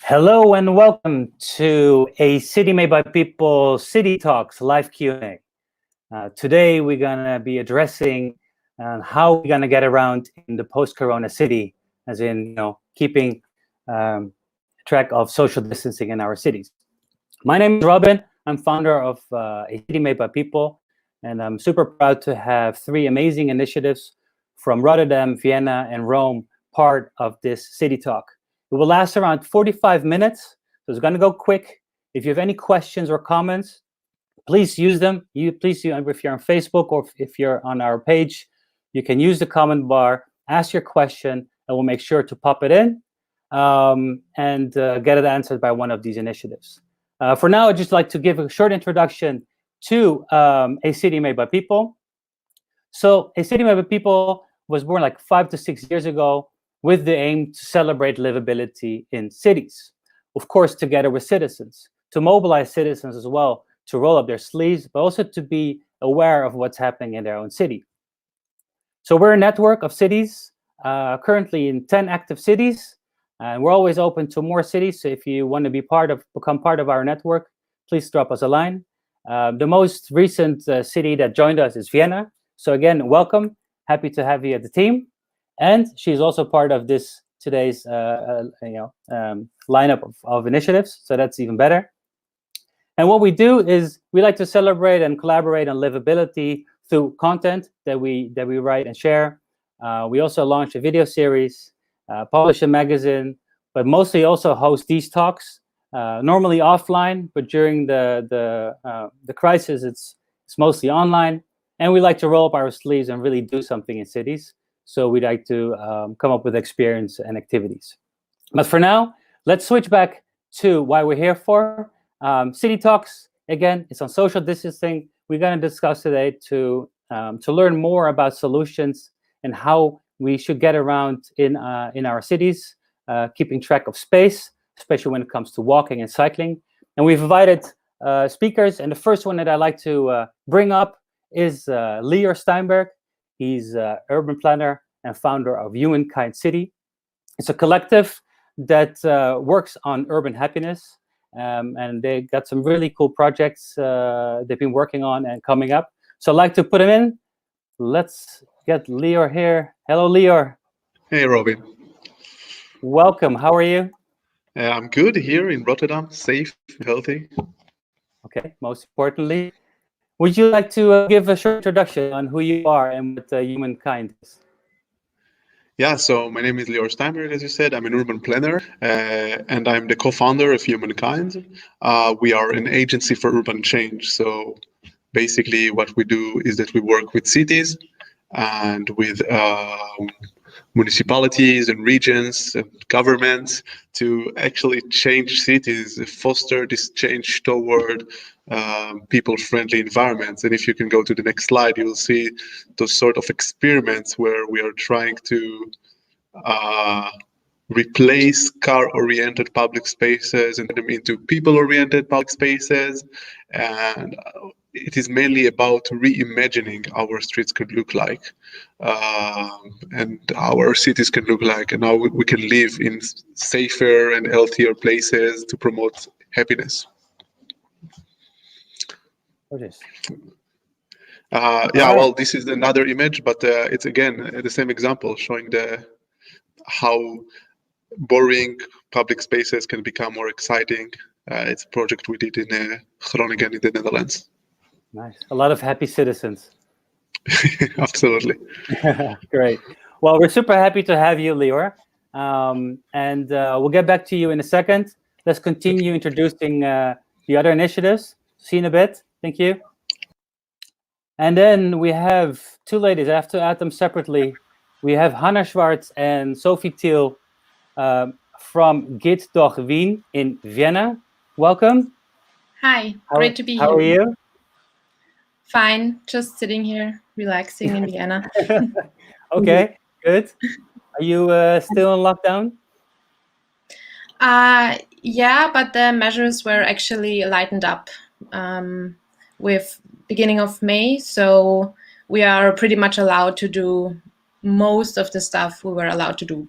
Hello and welcome to a City Made by People City Talks live Q&A. Today we're gonna be addressing how we're gonna get around in the post-corona city, as in keeping track of social distancing in our cities. My name is Robin. I'm founder of a City Made by People, and I'm super proud to have three amazing initiatives from Rotterdam, Vienna, and Rome part of this City Talk. It will last around 45 minutes, so it's going to go quick. If you have any questions or comments, please use them. If you're on Facebook or if you're on our page, you can use the comment bar, ask your question, and we'll make sure to pop it in and get it answered by one of these initiatives. For now, I'd just like to give a short introduction to A City Made by People. So A City Made by People was born like 5 to 6 years ago, with the aim to celebrate livability in cities. Of course, together with citizens, to mobilize citizens as well, to roll up their sleeves, but also to be aware of what's happening in their own city. So we're a network of cities, currently in 10 active cities, and we're always open to more cities. So if you want to become part of our network, please drop us a line. The most recent city that joined us is Vienna. So again, welcome. Happy to have you at the team. And she's also part of today's lineup of initiatives, so that's even better. And what we do is we like to celebrate and collaborate on livability through content that we write and share. We also launch a video series, publish a magazine, but mostly also host these talks, normally offline, but during the crisis, it's mostly online. And we like to roll up our sleeves and really do something in cities. So we'd like to come up with experience and activities. But for now, let's switch back to why we're here for. City Talks, again, it's on social distancing. We're going to discuss today to learn more about solutions and how we should get around in our cities, keeping track of space, especially when it comes to walking and cycling. And we've invited speakers, and the first one that I'd like to bring up is Lior Steinberg. He's an urban planner and founder of Humankind.city. It's a collective that works on urban happiness, and they got some really cool projects they've been working on and coming up. So I'd like to put him in. Let's get Lior here. Hello, Lior. Hey, Robin. Welcome. How are you? I'm good here in Rotterdam, safe, healthy. Okay, most importantly. Would you like to give a short introduction on who you are and what Humankind is? Yeah, so my name is Lior Steinberg, as you said. I'm an urban planner, and I'm the co-founder of Humankind. We are an agency for urban change. So basically what we do is that we work with cities and with municipalities and regions and governments to actually change cities, foster this change toward people-friendly environments. And if you can go to the next slide, you'll see those sort of experiments where we are trying to replace car-oriented public spaces and turn them into people-oriented public spaces. And it is mainly about reimagining our streets could look like, and our cities can look like, and how we can live in safer and healthier places to promote happiness. Well, this is another image, but it's again the same example showing how boring public spaces can become more exciting. It's a project we did in Groningen in the Netherlands. Nice. A lot of happy citizens. Absolutely. Great. Well, we're super happy to have you, Lior. And we'll get back to you in a second. Let's continue introducing the other initiatives. See you in a bit. Thank you. And then we have two ladies. I have to add them separately. We have Hannah Schwarz and Sophie Thiel from geht-doch in Vienna. Welcome. Hi, great to be here. How are you? Fine, just sitting here, relaxing in Vienna. Okay, good. Are you still in lockdown? Yeah, but the measures were actually lightened up with beginning of May, so we are pretty much allowed to do most of the stuff we were allowed to do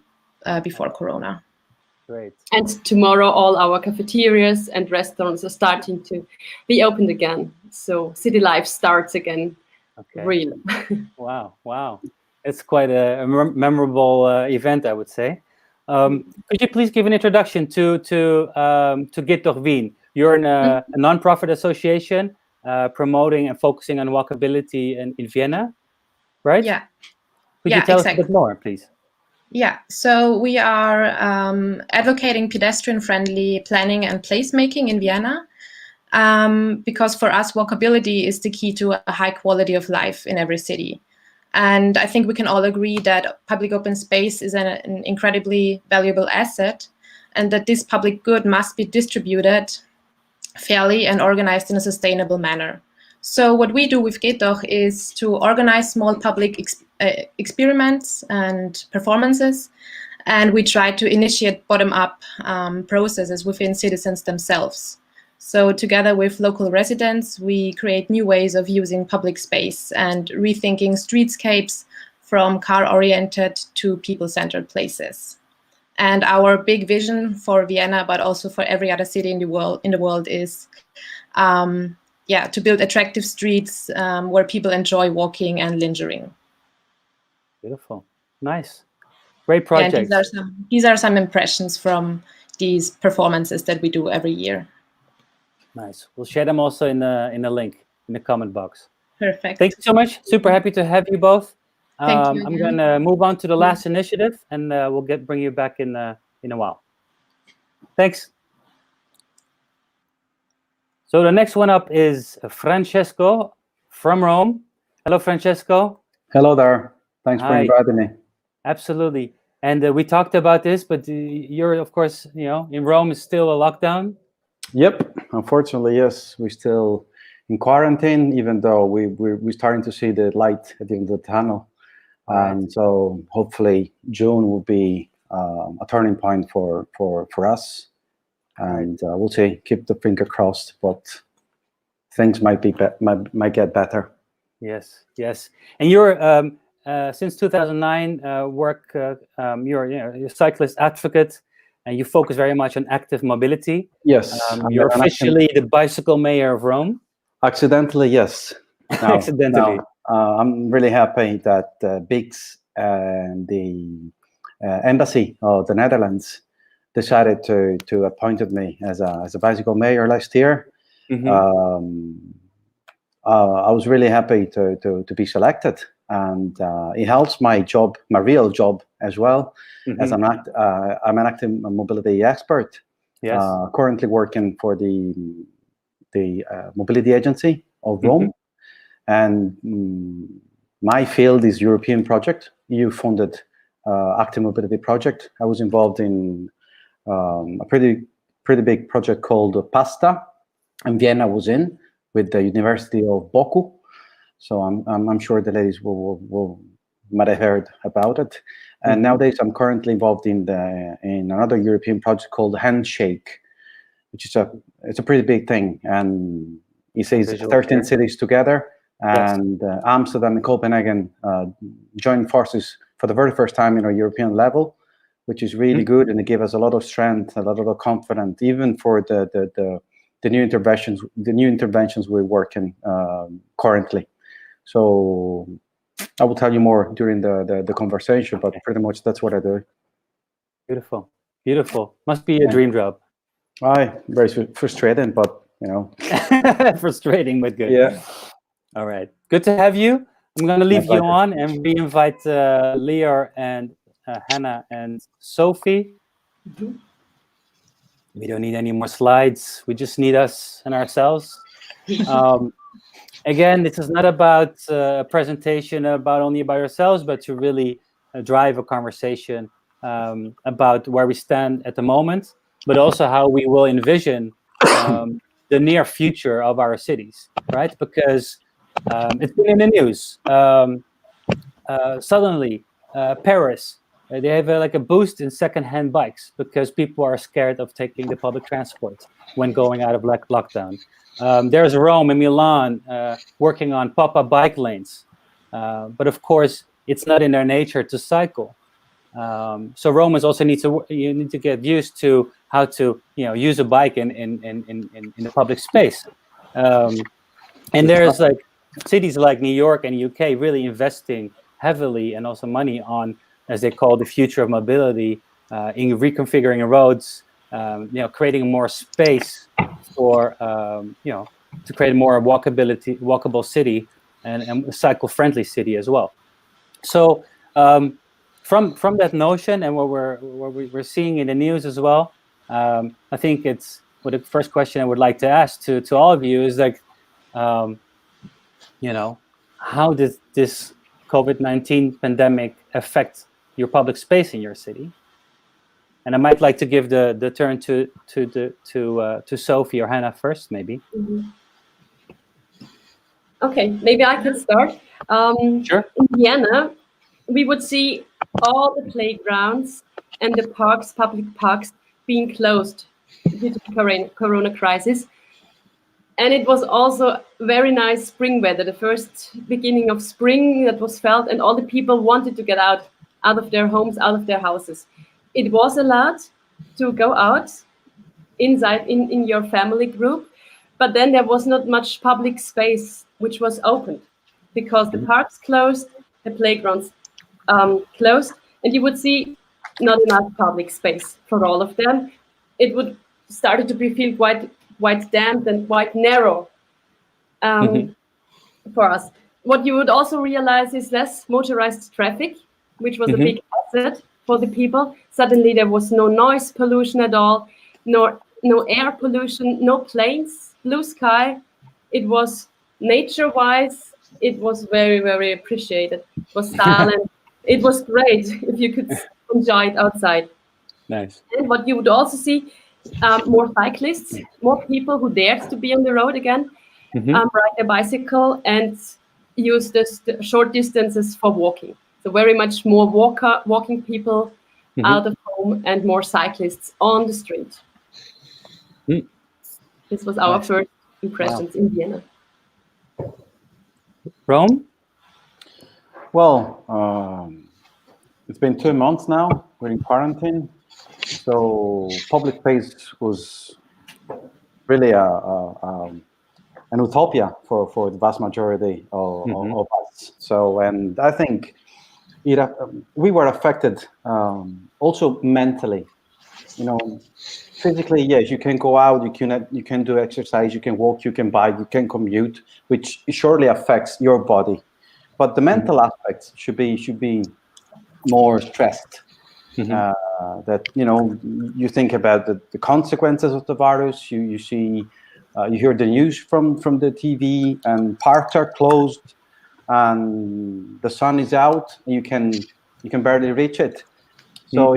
before Corona. Great. And tomorrow, all our cafeterias and restaurants are starting to be opened again. So city life starts again. Okay. Real. Wow. It's quite a memorable event, I would say. Could you please give an introduction to geht-doch Wien? You're a non-profit association promoting and focusing on walkability in Vienna, right? Yeah. Could you tell us a bit more, please? Yeah, so we are advocating pedestrian-friendly planning and placemaking in Vienna because for us, walkability is the key to a high quality of life in every city. And I think we can all agree that public open space is an incredibly valuable asset and that this public good must be distributed fairly and organized in a sustainable manner. So what we do with geht-doch is to organize small public experiments and performances, and we try to initiate bottom-up processes within citizens themselves. So together with local residents, we create new ways of using public space and rethinking streetscapes from car-oriented to people-centered places. And our big vision for Vienna, but also for every other city in the world is to build attractive streets where people enjoy walking and lingering. Beautiful. Nice. Great project. Yeah, these are some impressions from these performances that we do every year. Nice. We'll share them also in the link in the comment box. Perfect. Thank you so much. Super happy to have you both. Thank you. I'm going to move on to the last initiative, and we'll bring you back in a while. Thanks. So the next one up is Francesco from Rome. Hello, Francesco. Hello there. Thanks for inviting me. Absolutely. And we talked about this, but you're, of course, in Rome is still a lockdown. Yep. Unfortunately, yes. We're still in quarantine, even though we're starting to see the light at the end of the tunnel. And so hopefully June will be a turning point for us. And we'll see, keep the finger crossed, but things might get better. Yes. And you're since 2009 you're a cyclist advocate, and you focus very much on active mobility. Yes. You're officially the bicycle mayor of Rome. Accidentally, yes. No, Accidentally. No. I'm really happy that BYCS and the embassy of the Netherlands decided to appointed me as a bicycle mayor last year. Mm-hmm. I was really happy to be selected, and it helps my job, my real job as well. Mm-hmm. As I'm an active mobility expert. Yes. Currently working for the mobility agency of Rome, and my field is European project, EU-funded active mobility project. I was involved in a pretty big project called PASTA, and Vienna was in with the University of Boku. So I'm sure the ladies might have heard about it. And nowadays I'm currently involved in another European project called Handshake, which is a pretty big thing, and it says 13 cities together, and Amsterdam and Copenhagen join forces for the very first time in a European level, which is really good, and it gave us a lot of strength, a lot of confidence, even for the new interventions. The new interventions we're working currently. So I will tell you more during the conversation, but pretty much that's what I do. Beautiful. Must be a dream job. Very frustrating, but frustrating, but good. Yeah. All right. Good to have you. I'm going to leave you on, and we invite Lior and Hannah and Sophie. We don't need any more slides. We just need us and ourselves. Again, this is not about a presentation only about ourselves, but to really drive a conversation about where we stand at the moment, but also how we will envision the near future of our cities, right? Because it's been in the news. Suddenly, Paris, they have a boost in second-hand bikes because people are scared of taking the public transport when going out of lockdown. There's Rome and Milan working on pop-up bike lanes. But of course, it's not in their nature to cycle. So Romans also you need to get used to how to use a bike in the public space. And there's like cities like New York and UK really investing heavily and also money on, as they call, the future of mobility, in reconfiguring roads, creating more space for to create a more walkable city and a cycle-friendly city as well. So from that notion and what we're seeing in the news as well, I think it's the first question I would like to ask to all of you is like, how does this COVID-19 pandemic affect your public space in your city? And I might like to give the turn to Sophie or Hannah first, maybe. Mm-hmm. Okay, maybe I can start. Sure. In Vienna, we would see all the playgrounds and the parks, public parks, being closed due to the corona crisis. And it was also very nice spring weather, the first beginning of spring that was felt, and all the people wanted to get out of their homes, out of their houses. It was allowed to go out inside in your family group, but then there was not much public space which was opened because the parks closed, the playgrounds closed, and you would see not enough public space for all of them. It would started to feel quite damp and quite narrow for us. What you would also realize is less motorized traffic, which was a big asset for the people. Suddenly there was no noise pollution at all, no air pollution, no planes, blue sky. It was nature-wise, it was very, very appreciated. It was silent. It was great if you could enjoy it outside. Nice. And what you would also see, more cyclists, more people who dared to be on the road again, ride their bicycle and use the short distances for walking. So very much more walking people out of home and more cyclists on the street. This was our first impressions in Vienna. Rome? Well, it's been 2 months now. We're in quarantine. So public space was really an utopia for the vast majority of us. So, and I think we were affected also mentally. Physically, yes, you can go out, you can do exercise, you can walk, you can bike, you can commute, which surely affects your body. But the mental aspects should be more stressed. That you think about the consequences of the virus. You see, you hear the news from the TV, and parks are closed, and the sun is out. And you can barely reach it. So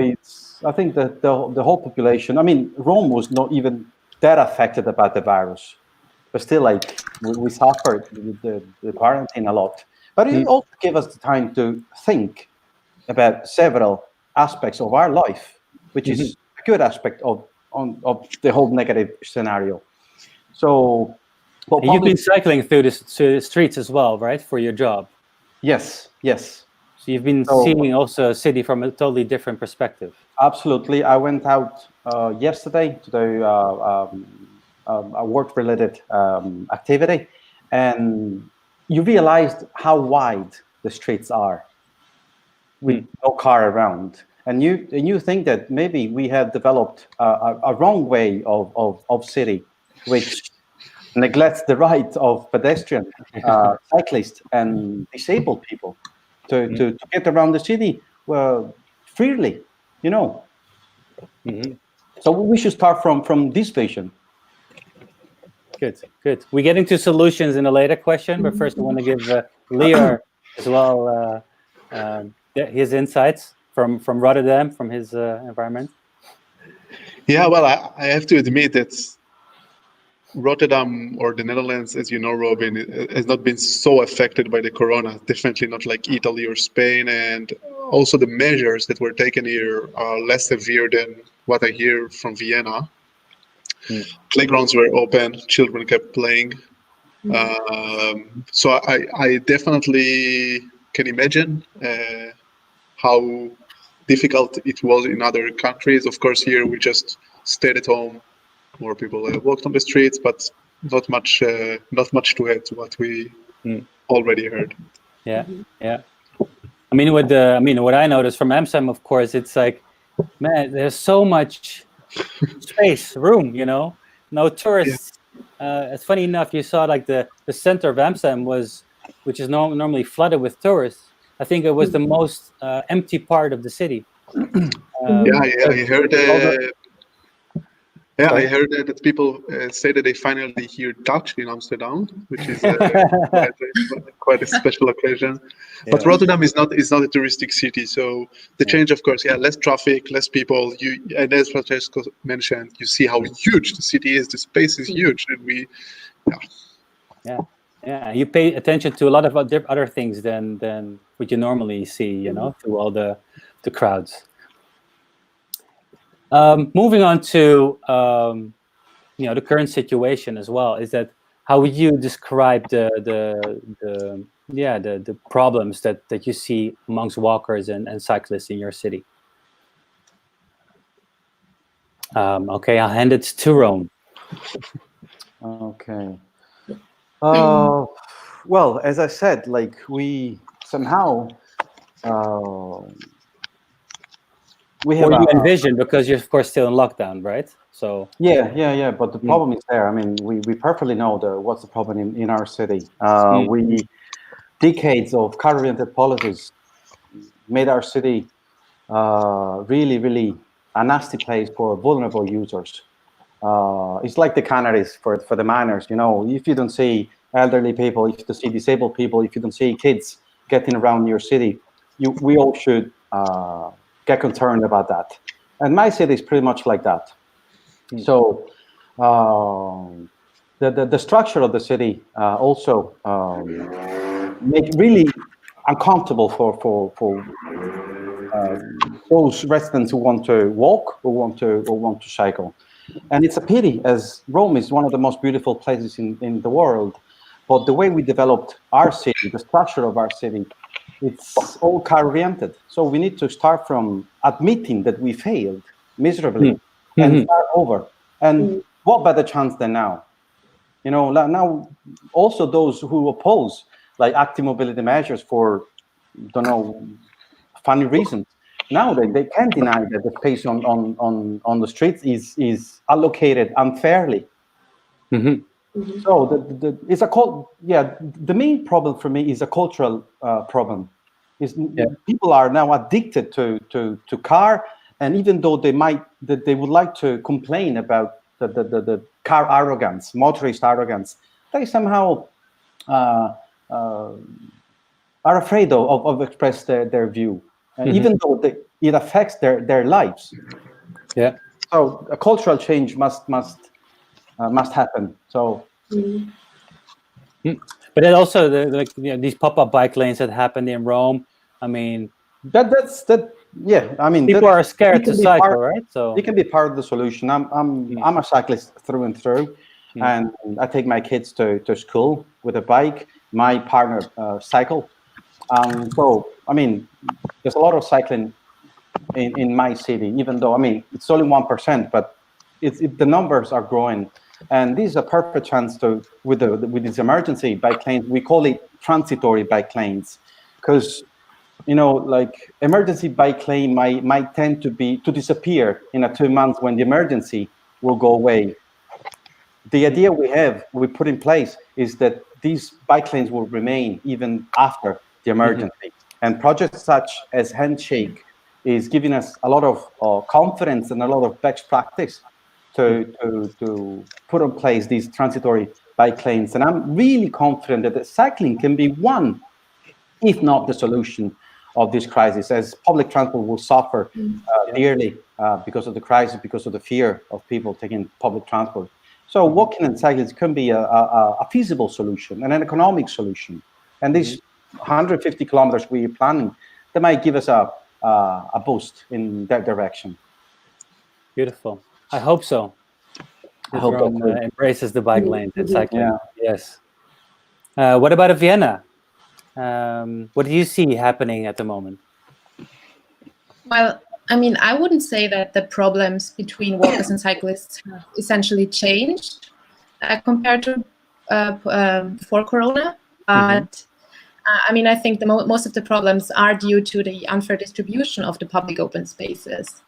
I think that the whole population. I mean, Rome was not even that affected about the virus, but still, like we suffered with the quarantine a lot. But it also gave us the time to think about several aspects of our life, which is a good aspect of the whole negative scenario. So, you've been cycling through the streets as well, right, for your job? Yes. So you've been seeing also a city from a totally different perspective. Absolutely. I went out yesterday to do a work-related activity, and you realized how wide the streets are with no car around. And you think that maybe we have developed a wrong way of city, which neglects the right of pedestrian, cyclists, and disabled people to get around the city freely, So we should start from this vision. Good. We get into solutions in a later question, but first I want to give Lior as well his insights from Rotterdam, from his environment. Yeah, well, I have to admit that Rotterdam, or the Netherlands, as you know, Robin, has not been so affected by the corona. Definitely not like Italy or Spain. And also the measures that were taken here are less severe than what I hear from Vienna. Playgrounds were open, children kept playing. So I definitely can imagine how difficult it was in other countries. Of course, here we just stayed at home. More people walked on the streets, but not much to add to what we already heard. Yeah, yeah. I mean, what I noticed from Amsterdam, of course, it's like, man, there's so much space, room, no tourists. It's funny enough, you saw like the center of Amsterdam which is normally flooded with tourists. I think it was the most empty part of the city. I heard. I heard that people say that they finally hear Dutch in Amsterdam, which is quite a special occasion. Yeah. But Rotterdam is not a touristic city, so the change, of course, less traffic, less people. And as Francesco mentioned, you see how huge the city is. The space is huge, and you pay attention to a lot of other things than what you normally see, through all the crowds. Moving on to the current situation as well, is that how would you describe the problems that you see amongst walkers and cyclists in your city? Okay, I'll hand it to Rome. Okay. Well, as I said, like we somehow we have. What do you envision? Because you're of course still in lockdown, right? So yeah. But the problem is there. I mean, we perfectly know what's the problem in our city. We decades of car-oriented policies made our city really a nasty place for vulnerable users. It's like the Canaries for the miners. If you don't see elderly people, if you don't see disabled people, if you don't see kids getting around your city, we all should get concerned about that. And my city is pretty much like that. So the structure of the city also make really uncomfortable for those residents who want to walk or want to cycle. And it's a pity, as Rome is one of the most beautiful places in the world. But the way we developed our city, the structure of our city, it's all car-oriented. So we need to start from admitting that we failed miserably and start over. And what better chance than now? Now also those who oppose like active mobility measures for, funny reasons. Now they can't deny that the space on the streets is allocated unfairly. So the main problem for me is a cultural problem. People are now addicted to car, and even though they would like to complain about the car arrogance, motorist arrogance, they somehow are afraid of express their view, even though it affects their lives. Yeah. So a cultural change must happen. So. But then also these pop-up bike lanes that happened in Rome. I mean, I mean, people are scared to cycle, right? So it can be part of the solution. I'm a cyclist through and through, and I take my kids to school with a bike. My partner cycle. So I mean, there's a lot of cycling in my city, even though it's only 1%, but the numbers are growing. And this is a perfect chance with these emergency bike lanes. We call it transitory bike lanes, because like emergency bike lane might tend to disappear in 2 months when the emergency will go away. The idea we put in place is that these bike lanes will remain even after the emergency. And projects such as Handshake is giving us a lot of confidence and a lot of best practice to put in place these transitory bike lanes. And I'm really confident that the cycling can be one, if not the solution of this crisis, as public transport will suffer dearly because of the crisis, because of the fear of people taking public transport. So walking and cycling can be a feasible solution and an economic solution. And these 150 kilometers we're planning, that might give us a boost in that direction. Beautiful. I hope so. I hope Rome embraces the bike lanes and cycling. Yeah. Yes. What about Vienna? What do you see happening at the moment? Well, I mean, I wouldn't say that the problems between walkers and cyclists have essentially changed compared to before Corona. But I mean, I think most of the problems are due to the unfair distribution of the public open spaces.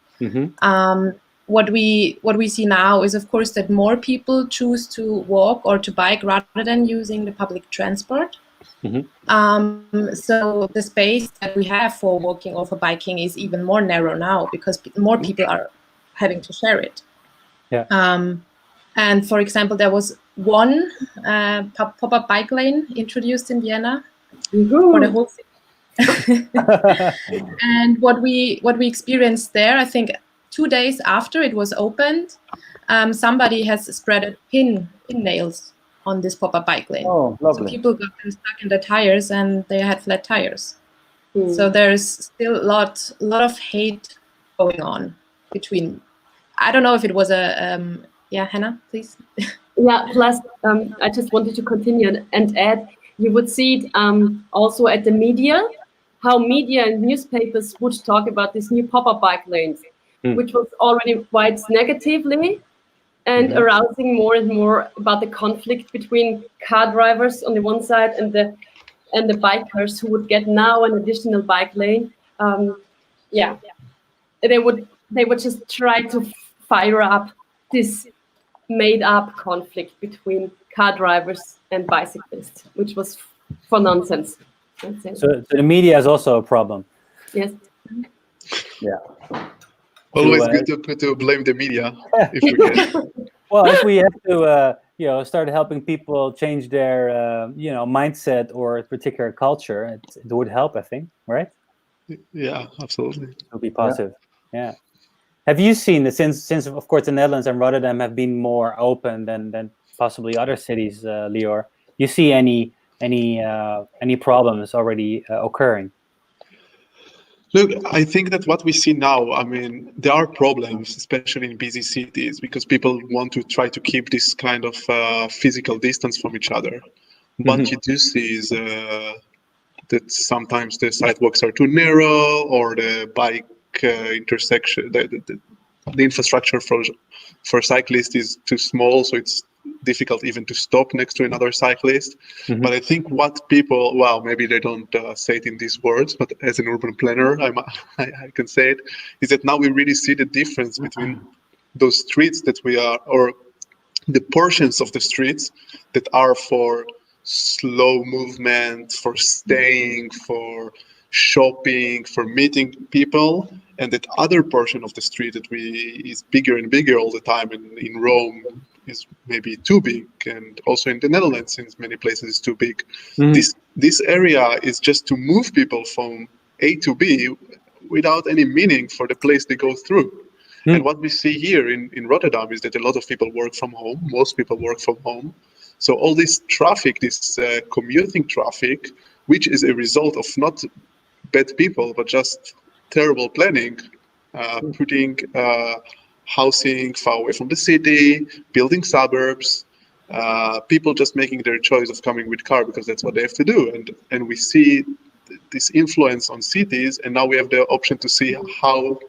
What we see now is, of course, that more people choose to walk or to bike rather than using the public transport. So the space that we have for walking or for biking is even more narrow now because more people are having to share it. Yeah. And for example, there was one pop-up bike lane introduced in Vienna for the whole city. And what we experienced there, I think 2 days after it was opened, somebody has spread pin nails on this pop-up bike lane. Oh, lovely. So people got them stuck in their tires and they had flat tires. So there's still a lot of hate going on between. I don't know if it was a yeah, Hannah, please. Yeah, plus I just wanted to continue and add, you would see it also at the media, how media and newspapers would talk about these new pop-up bike lanes, which was already quite negatively and arousing more and more about the conflict between car drivers on the one side and the bikers who would get now an additional bike lane. Yeah, they would just try to fire up this made-up conflict between car drivers and bicyclists, which was for nonsense. So the media is also a problem. Yes. Yeah. Always good to blame the media if we can. Well, if we have to, start helping people change their, mindset or a particular culture, it would help, I think, right? Yeah, absolutely. It would be positive. Yeah. Have you seen that since of course the Netherlands and Rotterdam have been more open than possibly other cities, Lior? You see any problems already occurring? Look, I think that what we see now, I mean, there are problems, especially in busy cities, because people want to try to keep this kind of physical distance from each other. What you do see is that sometimes the sidewalks are too narrow, or the bike intersection, the infrastructure for cyclists is too small, so it's difficult even to stop next to another cyclist. But I think what people, well, maybe they don't say it in these words, but as an urban planner, I can say it, is that now we really see the difference between those streets that we are, or the portions of the streets that are for slow movement, for staying, for shopping, for meeting people, and that other portion of the street that is bigger and bigger all the time, and in Rome is maybe too big, and also in the Netherlands in many places is too big. This area is just to move people from A to B without any meaning for the place they go through. And what we see here in Rotterdam is that a lot of people work from home. Most people work from home. So all this traffic, this commuting traffic, which is a result of not bad people, but just terrible planning, putting housing far away from the city, building suburbs, people just making their choice of coming with car because that's what they have to do. And we see this influence on cities, and now we have the option to see how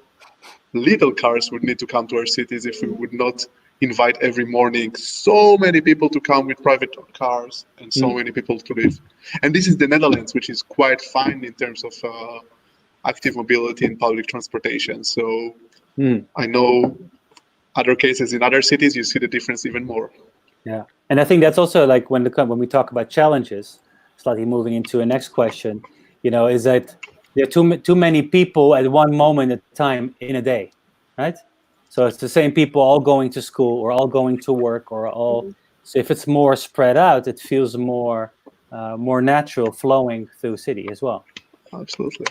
little cars would need to come to our cities if we would not invite every morning so many people to come with private cars and so many people to live. And this is the Netherlands, which is quite fine in terms of active mobility and public transportation. So I know other cases in other cities, you see the difference even more. Yeah, and I think that's also like when we talk about challenges, slightly moving into a next question, is that there are too many people at one moment at a time in a day, right? So it's the same people all going to school or all going to work or all. So if it's more spread out, it feels more natural flowing through city as well. Absolutely.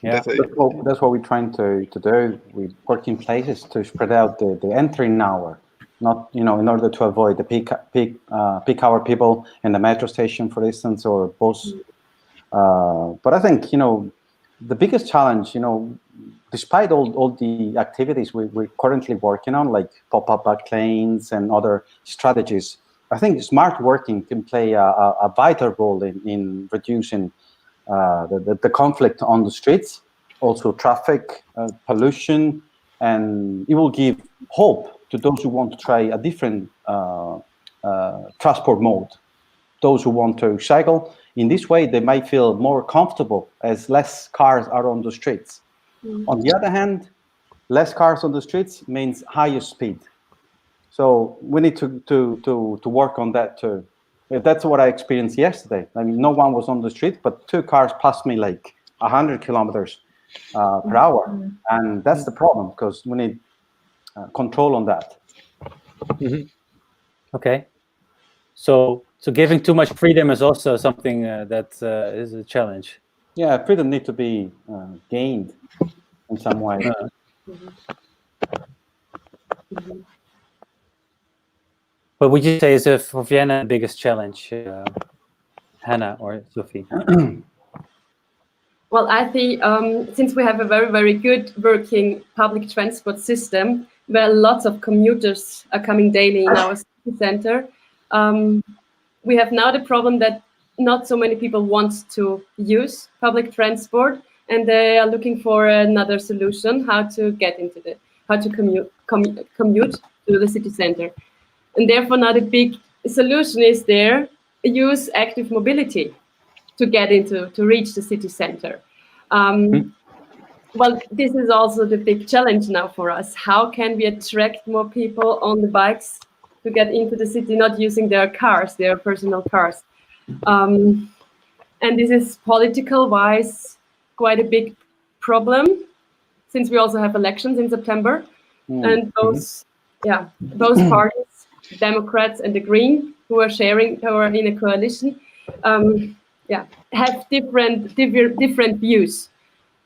Yeah, that's what we're trying to do. We work in places to spread out the entering hour, not in order to avoid the peak hour people in the metro station, for instance, or bus. But I think the biggest challenge, despite all the activities we're currently working on, like pop-up bike lanes and other strategies, I think smart working can play a vital role in reducing the conflict on the streets. also traffic, pollution, and it will give hope to those who want to try a different transport mode. Those who want to cycle, in this way, they might feel more comfortable as less cars are on the streets. On the other hand, less cars on the streets means higher speed. So we need to work on that too. That's what I experienced yesterday. I mean, no one was on the street, but 2 cars passed me like 100 kilometers per hour. And that's the problem, because we need control on that. Okay. So giving too much freedom is also something that is a challenge. Yeah, freedom needs to be gained in some way. What would you say is for Vienna the biggest challenge, Hannah or Sophie? Well, I think since we have a very, very good working public transport system, where lots of commuters are coming daily in our city center, we have now the problem that not so many people want to use public transport, and they are looking for another solution how to commute to the city center. And therefore, now the big solution is there: use active mobility to reach the city center. Well, this is also the big challenge now for us. How can we attract more people on the bikes to get into the city, not using their cars, their personal cars? And this is political-wise quite a big problem, since we also have elections in September, and those parties, Democrats and the Green, who are in a coalition, have different views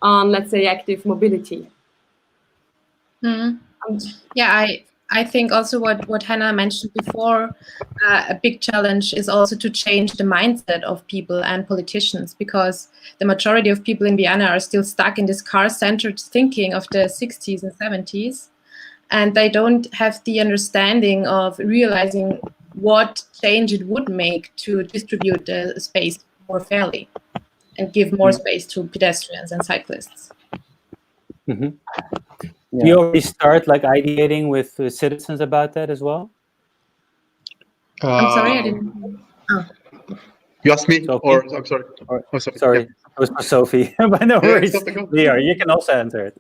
on, let's say, active mobility. I think also what Hannah mentioned before, a big challenge is also to change the mindset of people and politicians, because the majority of people in Vienna are still stuck in this car-centered thinking of the 60s and 70s, and they don't have the understanding of realizing what change it would make to distribute the space more fairly and give more space to pedestrians and cyclists. Do you already start ideating with citizens about that as well? I'm sorry, I didn't. Oh. You asked me, Sophie? or I'm sorry. Sorry, it was for Sophie, but no worries. Lior, you can also answer it.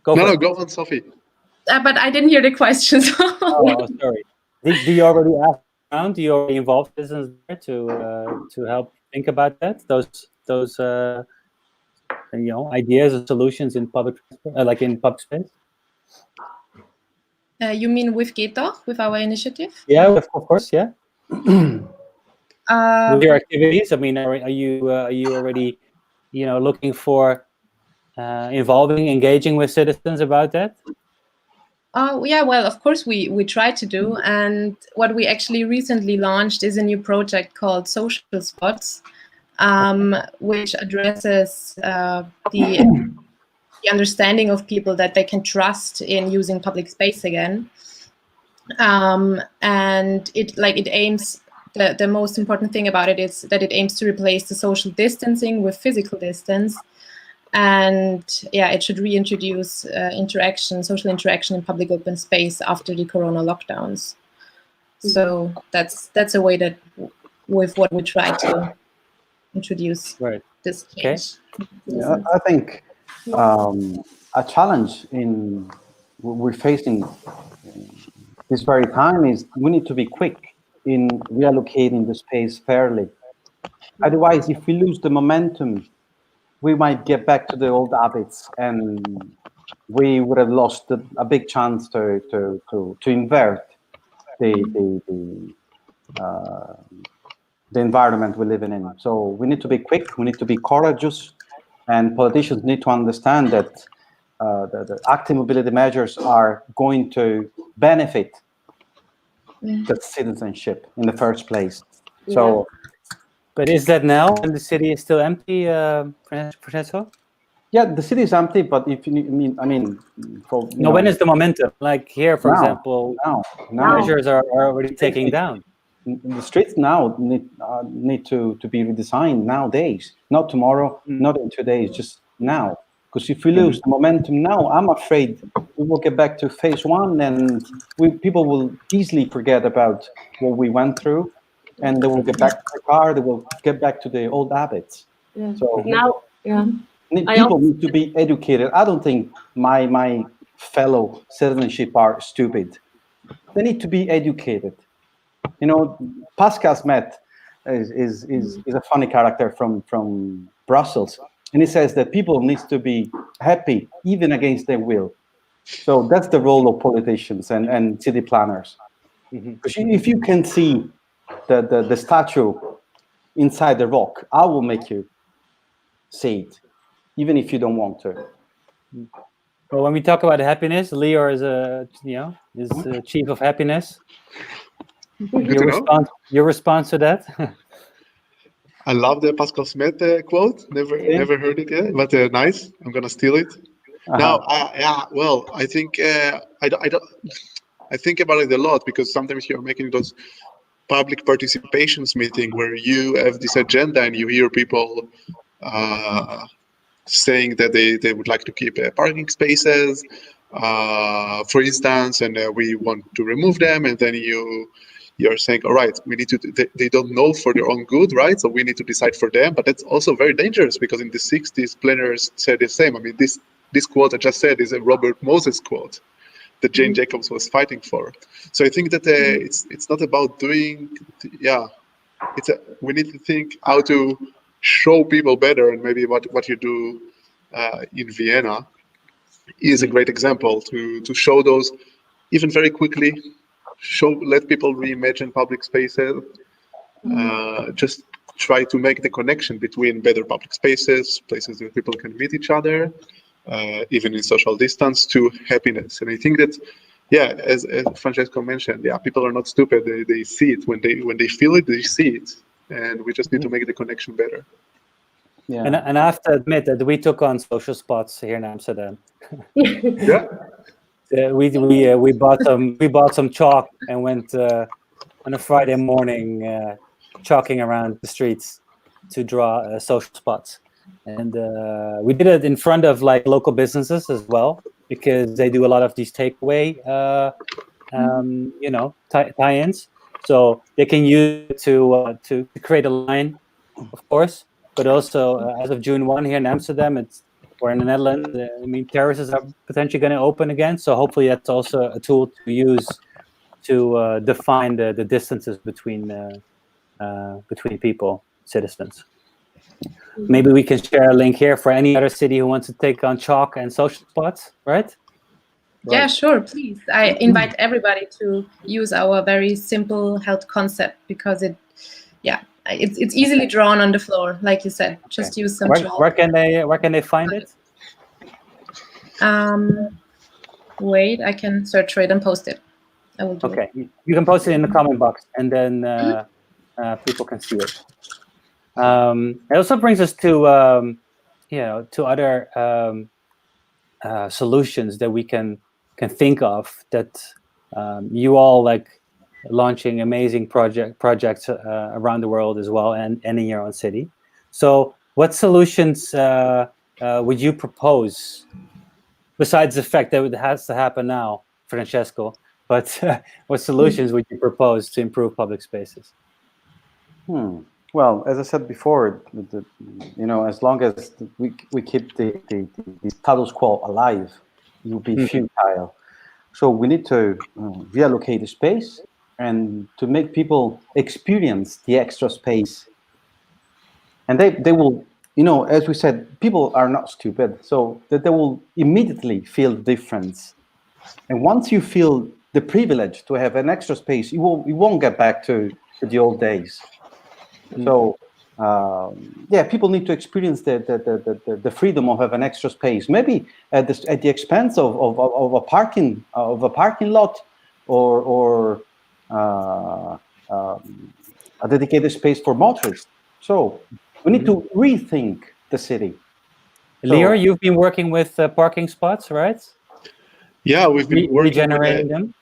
Go on, Sophie. But I didn't hear the question. Oh, sorry. Do you already ask around? Do you already involve citizens there to help think about that? Those ideas and solutions in public transport, in public space? You mean with geht-doch, with our initiative? Yeah, of course, yeah. With your activities, I mean, are you already, looking for engaging with citizens about that? Yeah, well, of course we try to do, and what we actually recently launched is a new project called Social Spots, which addresses the understanding of people that they can trust in using public space again, and it aims. The most important thing about it is that it aims to replace the social distancing with physical distance. And it should reintroduce social interaction in public open space after the Corona lockdowns. So that's a way that with what we try to introduce this change. Okay. Yeah, I think a challenge we're facing this very time is we need to be quick in reallocating the space fairly. Otherwise, if we lose the momentum, we might get back to the old habits, and we would have lost a big chance to invert the environment we're living in. So we need to be quick, we need to be courageous, and politicians need to understand that the active mobility measures are going to benefit the citizenship in the first place. So. But is that now when the city is still empty, Francesco? Yeah, the city is empty, but if you mean, when is the momentum? Like here, for example, now. measures are already taking down. the streets now need to be redesigned nowadays, not tomorrow, not in 2 days, just now. Because if we lose the momentum now, I'm afraid we will get back to phase one, and people will easily forget about what we went through, and they will get back to the car. They will get back to the old habits. Yeah. So Now, yeah. people need to be educated. I don't think my fellow citizenship are stupid. They need to be educated. You know, Pascal Smet is a funny character from Brussels, and he says that people need to be happy even against their will. So that's the role of politicians and city planners. Because if you can see the statue inside the rock, I will make you see it, even if you don't want to. Well, when we talk about happiness, Lior is a chief of happiness. Your response to that? I love the Pascal Smet quote. Never heard it yet, but nice. I'm gonna steal it. Now, well, I think I think about it a lot, because sometimes you're making those public participations meeting where you have this agenda and you hear people saying that they would like to keep parking spaces, for instance, and we want to remove them, and then you're saying, all right, we need to. They don't know for their own good, right? So we need to decide for them. But that's also very dangerous, because in the 60s, planners said the same. I mean, this quote I just said is a Robert Moses quote that Jane Jacobs was fighting for. So I think that it's not about doing. We need to think how to show people better, and maybe what you do in Vienna is a great example to show those even very quickly. Let people reimagine public spaces. Just try to make the connection between better public spaces, places where people can meet each other, even in social distance, to happiness. And I think that, as Francesco mentioned, people are not stupid. They see it when they feel it. They see it, and we just need to make the connection better. Yeah. And I have to admit that we took on social spots here in Amsterdam. Yeah. We bought some chalk and went on a Friday morning chalking around the streets to draw social spots, and we did it in front of like local businesses as well, because they do a lot of these takeaway tie-ins, so they can use it to create a line, of course, but also as of June 1 here in Amsterdam, or in the Netherlands, terraces are potentially going to open again. So hopefully that's also a tool to use to define the distances between people, citizens. Maybe we can share a link here for any other city who wants to take on chalk and social spots, right? Yeah, sure, please. I invite everybody to use our very simple health concept, because it's easily drawn on the floor, like you said. Just use some chalk. Where can they find it? Wait, I can search for it and post it. I will do it. You can post it in the comment box, and then people can see it. It also brings us to other solutions that we can think of, that you all like launching amazing projects around the world as well, and in your own city. So what solutions would you propose, besides the fact that it has to happen now, Francesco, but what solutions would you propose to improve public spaces? Well, as I said before, as long as we keep the status quo alive, it will be futile. So we need to reallocate the space, and to make people experience the extra space. And they will, as we said, people are not stupid, so that they will immediately feel the difference. And once you feel the privilege to have an extra space, you won't get back to the old days. So people need to experience the freedom of having an extra space, maybe at the expense of a parking lot, or a dedicated space for motorists. So we need to rethink the city. Lior, you've been working with parking spots, right? Yeah, we've been working regenerating them.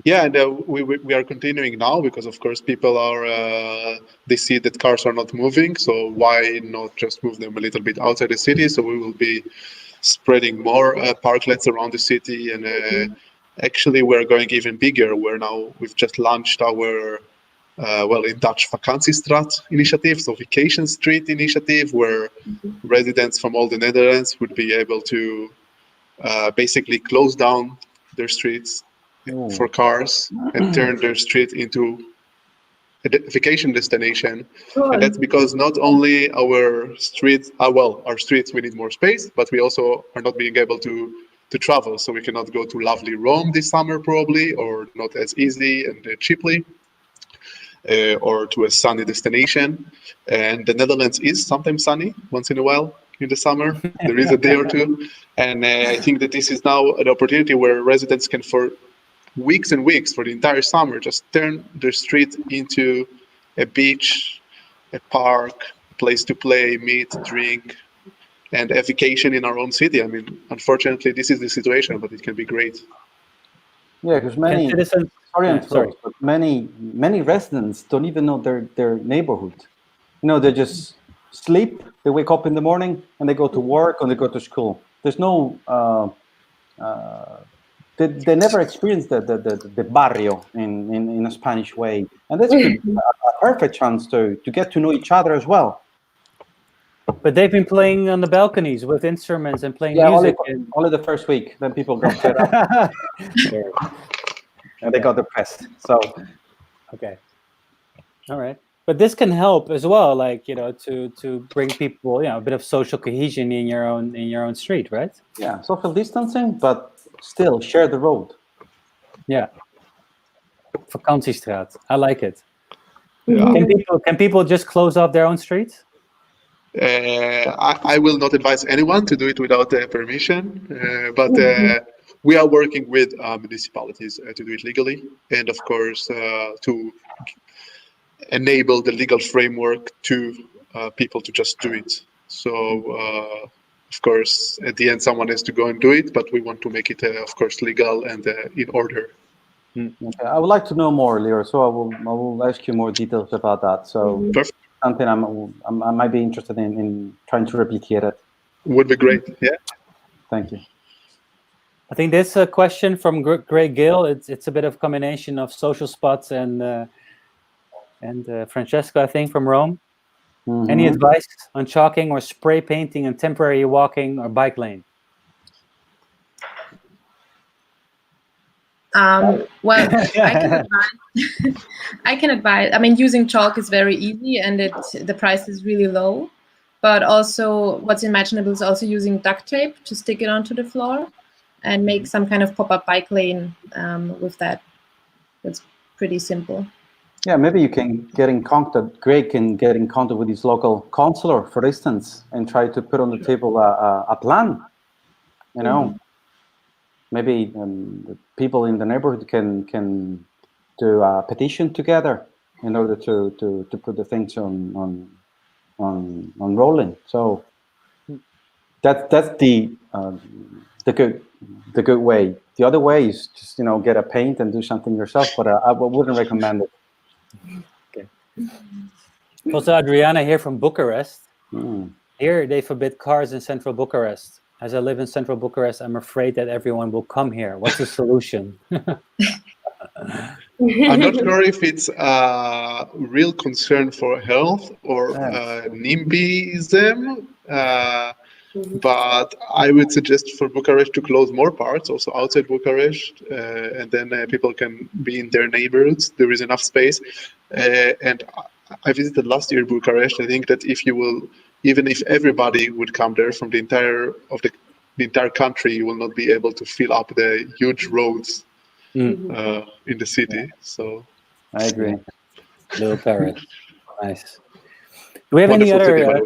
Yeah, and we are continuing now because, of course, people are they see that cars are not moving, so why not just move them a little bit outside the city? So we will be spreading more parklets around the city, and actually we're going even bigger. We've just launched our in Dutch Vakantiestraat initiative, so Vacation Street initiative, where residents from all the Netherlands would be able to basically close down their streets for cars and turn their street into a vacation destination. Cool. And that's because not only our streets, our streets, we need more space, but we also are not being able to travel. So we cannot go to lovely Rome this summer probably, or not as easy and cheaply, or to a sunny destination. And the Netherlands is sometimes sunny once in a while in the summer. There is a day or two. And I think that this is now an opportunity where residents can, for weeks and weeks, for the entire summer, just turn their street into a beach, a park, a place to play, meet, drink, and a vacation in our own city. I mean, unfortunately, this is the situation, but it can be great. Yeah, because many citizens, but many residents don't even know their neighborhood. You know, they just sleep. They wake up in the morning and they go to work or they go to school. There's no. They never experienced the barrio in a Spanish way, and that's a perfect chance to get to know each other as well. But they've been playing on the balconies with instruments and playing Yeah, music. only the first week. Then people got fed up. And they got depressed. So, okay, all right. But this can help as well, like, you know, to bring people, you know, a bit of social cohesion in your own street, right? Yeah, social distancing, but still share the road. Yeah. Vakantiestraat. I like it. Yeah. Can people just close off their own streets? I will not advise anyone to do it without permission, but we are working with municipalities to do it legally, and of course to enable the legal framework to people to just do it. So of course at the end someone has to go and do it, but we want to make it of course legal and in order. Okay. I would like to know more, Lior, so I will ask you more details about that. So Perfect. something I might be interested in trying to replicate it. Would be great. Yeah. Thank you. I think this question from Greg Gill, it's a bit of combination of social spots and Francesco, I think, from Rome. Any advice on chalking or spray painting and temporary walking or bike lane? Well, I can advise. I mean, using chalk is very easy, and the price is really low. But also, what's imaginable is also using duct tape to stick it onto the floor and make some kind of pop-up bike lane with that. That's pretty simple. Yeah, maybe you can get in contact. Greg can get in contact with his local councillor, for instance, and try to put on the table a plan. You know. Maybe the people in the neighborhood can do a petition together in order to put the things on rolling. So that's the good way. The other way is just, you know, get a paint and do something yourself, but I wouldn't recommend it. Okay. Also, Adriana here from Bucharest. Here they forbid cars in central Bucharest. As I live in central Bucharest, I'm afraid that everyone will come here. What's the solution? I'm not sure if it's a real concern for health or NIMBYism, but I would suggest for Bucharest to close more parts, also outside Bucharest, and then people can be in their neighborhoods. There is enough space. And I visited last year Bucharest. I think that if you will, even if everybody would come there from the entire country, you will not be able to fill up the huge roads in the city. So I agree. Little Paris, nice. Do we have any other?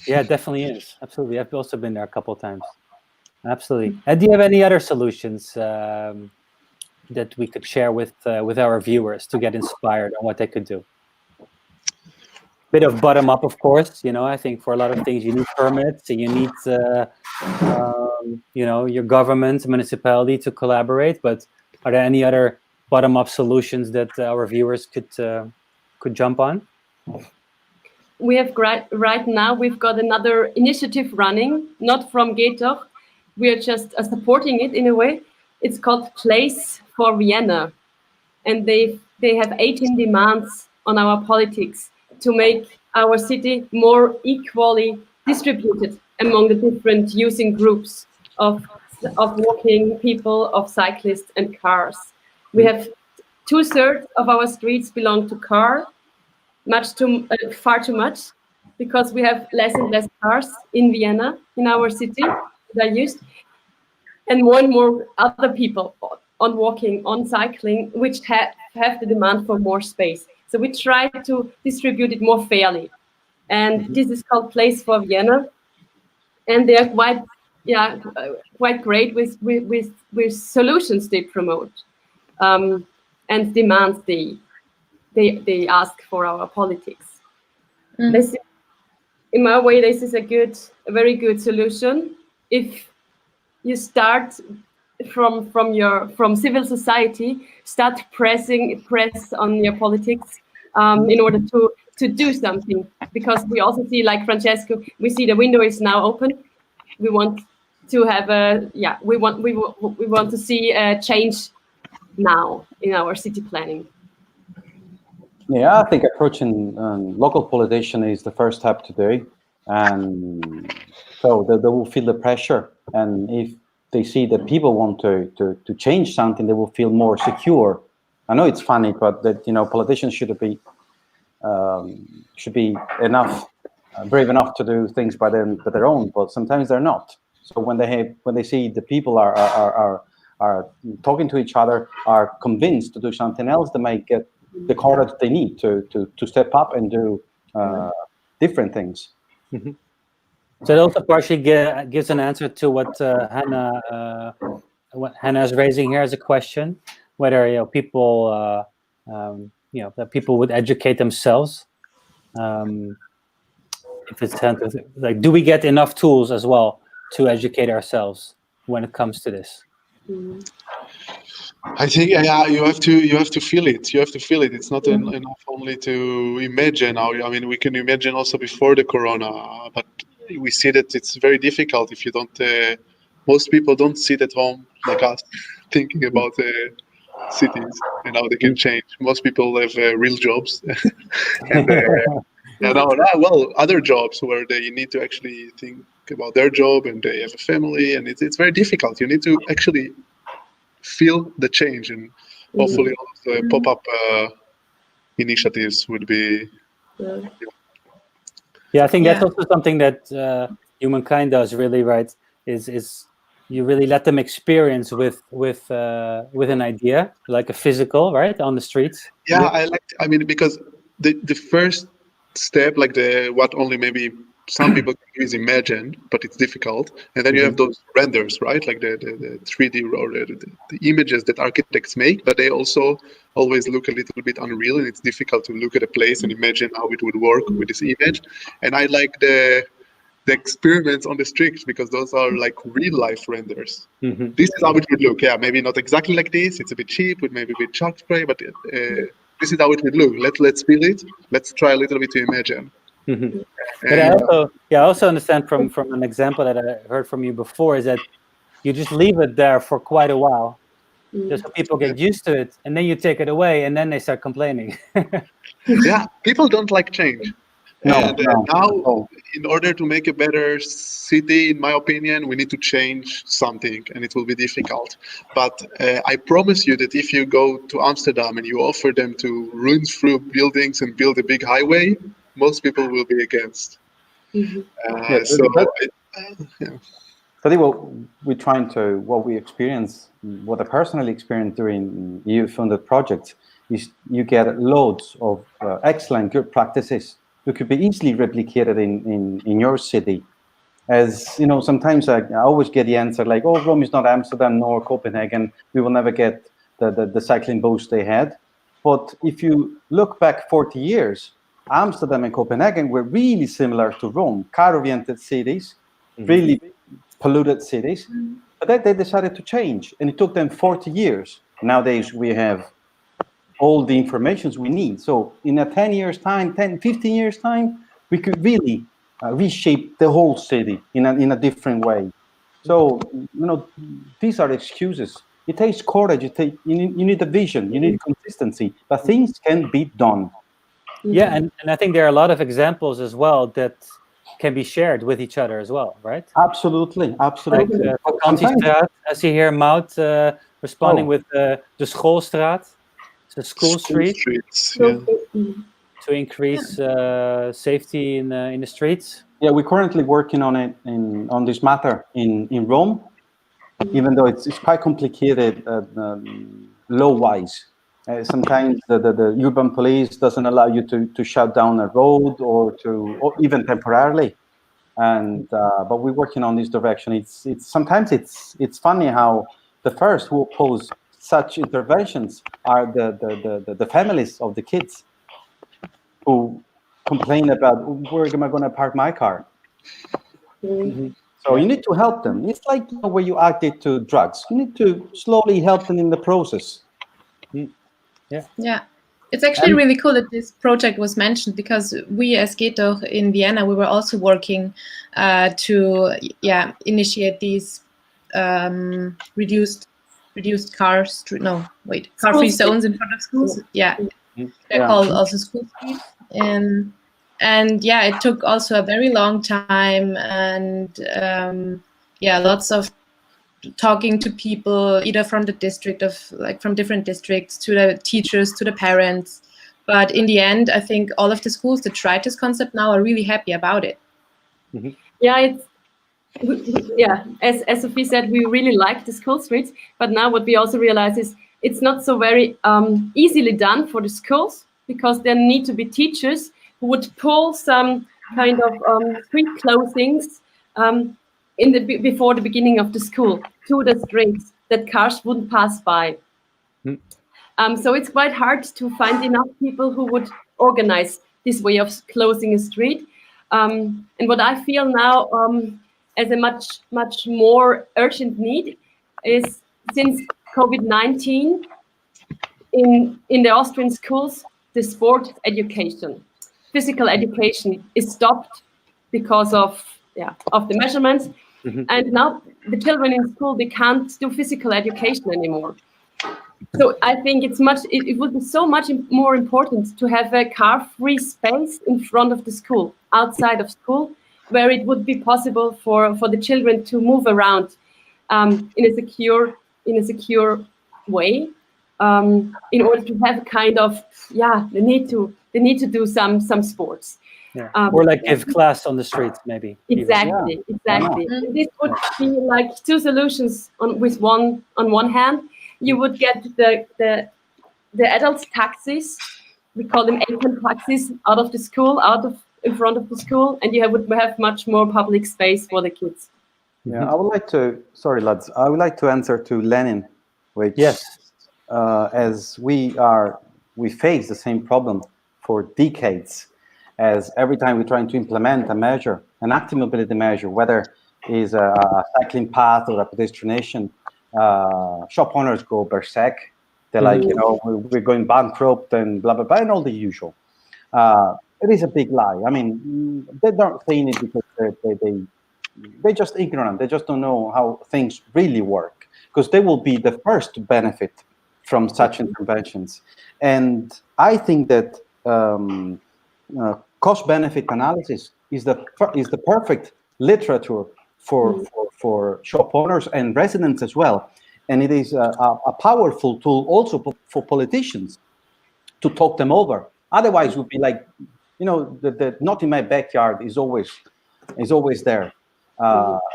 Yeah, it definitely is. Absolutely, I've also been there a couple of times. Absolutely. And do you have any other solutions that we could share with our viewers to get inspired on what they could do? Bit of bottom up, of course. You know, I think for a lot of things you need permits, and you need, you know, your government, municipality to collaborate. But are there any other bottom-up solutions that our viewers could jump on? We have right now, we've got another initiative running, not from geht-doch. We are just supporting it in a way. It's called Place for Vienna. And they have 18 demands on our politics to make our city more equally distributed among the different using groups of walking people, of cyclists and cars. We have 2/3 of our streets belong to car, far too much, because we have less and less cars in Vienna, in our city, that are used, and more other people on walking, on cycling, which have the demand for more space. So we try to distribute it more fairly. And this is called Place for Vienna. And they are quite great with solutions they promote, and demands they ask for our politics. This, in my way, this is a very good solution. If you start from civil society, start press on your politics in order to do something. Because we also see, like Francesco, we see the window is now open. We want to have we want to see a change now in our city planning. Yeah, I think approaching local politician is the first step today, and so they will feel the pressure. And if they see that people want to change something, they will feel more secure. I know it's funny, but that politicians should be brave enough to do things by their own, but sometimes they're not. So when they see the people are talking to each other, are convinced to do something else, they might get the courage they need to step up and do different things. Mm-hmm. So it also partially gives an answer to what Hannah is raising here as a question, whether people that people would educate themselves. If it's like, do we get enough tools as well to educate ourselves when it comes to this? I think you have to feel it. You have to feel it. It's not enough only to imagine. I mean, we can imagine also before the corona, but we see that it's very difficult if you don't. Most people don't sit at home like us, thinking about cities and how they can change. Most people have real jobs, and other jobs where they need to actually think about their job and they have a family, and it's very difficult. You need to actually feel the change, and hopefully also pop-up initiatives would be. Yeah, I think that's also something that Humankind does really, right? Is you really let them experience with an idea, like a physical, right, on the streets. Yeah, I mean, because the first step, like what only maybe some people can do is imagine, but it's difficult. And then you have those renders, right? Like the 3D or the images that architects make, but they also always look a little bit unreal, and it's difficult to look at a place and imagine how it would work with this image. And I like the experiments on the streets, because those are like real life renders. This is how it would look. Yeah, maybe not exactly like this. It's a bit cheap with maybe a bit chalk spray, but this is how it would look. Let's feel it. Let's try a little bit to imagine. But I also understand from an example that I heard from you before, is that you just leave it there for quite a while, just so people get used to it, and then you take it away, and then they start complaining. Yeah, people don't like change. Now, in order to make a better city, in my opinion, we need to change something, and it will be difficult. But I promise you that if you go to Amsterdam and you offer them to run through buildings and build a big highway, most people will be against. I think what we experience, what I personally experienced during EU-funded projects, is you get loads of excellent, good practices that could be easily replicated in your city. As you know, sometimes I always get the answer like, "Oh, Rome is not Amsterdam nor Copenhagen. We will never get the cycling boost they had." But if you look back 40 years, Amsterdam and Copenhagen were really similar to Rome, car-oriented cities, really polluted cities. But they decided to change, and it took them 40 years. Nowadays, we have all the informations we need. So in a 10 years time, 10, 15 years time, we could really reshape the whole city in a different way. So, these are excuses. It takes courage. You need a vision. You need consistency. But things can be done. Yeah, and I think there are a lot of examples as well that can be shared with each other as well, right? Absolutely, absolutely. Like Vakantiestraat, I see here Maud responding with de Schoolstraat, the school street, streets, yeah. to increase safety in the streets. Yeah, we're currently working on it on this matter in Rome, even though it's quite complicated law-wise. Sometimes the urban police doesn't allow you to shut down a road or even temporarily. And but we're working on this direction. It's sometimes it's funny how the first who oppose such interventions are the families of the kids who complain about where am I going to park my car. So you need to help them. It's like when you addict to drugs. You need to slowly help them in the process. Yeah. It's actually really cool that this project was mentioned, because we as geht-doch in Vienna, we were also working to initiate these reduced car-free zones in front of schools. Yeah, they're called also school streets. And yeah, it took also a very long time, and lots of talking to people, either from the district from different districts, to the teachers, to the parents. But in the end, I think all of the schools that tried this concept now are really happy about it. Yeah, as Sophie said, we really like the school streets, but now what we also realize is it's not so very easily done for the schools, because there need to be teachers who would pull some kind of street closings before the beginning of the school to the streets that cars wouldn't pass by. So it's quite hard to find enough people who would organize this way of closing a street. And what I feel now as a much more urgent need is, since COVID-19, in the Austrian schools, the sport education, physical education is stopped because of the measurements. And now the children in school, they can't do physical education anymore. So I think it would be so much more important to have a car-free space in front of the school, outside of school, where it would be possible for the children to move around in a secure way, in order to have a kind of they need to do some sports. Or like give class on the streets, maybe. Exactly. This would be like two solutions on one hand. You would get the adult taxis, we call them Eltern taxis, out of the school, in front of the school, and you would have much more public space for the kids. Yeah, I would like to. Sorry, lads. I would like to answer to Lenin, which as we face the same problem for decades. As every time we're trying to implement a measure, an active mobility measure, whether it's a cycling path or a pedestrianization, shop owners go berserk. They're like, we're going bankrupt and blah, blah, blah, and all the usual. It is a big lie. I mean, they're not saying it because they're just ignorant. They just don't know how things really work, because they will be the first to benefit from such interventions. And I think that cost-benefit analysis is the perfect literature for shop owners and residents as well, and it is a powerful tool also for politicians to talk them over. Otherwise, it would be like, the not in my backyard is always there,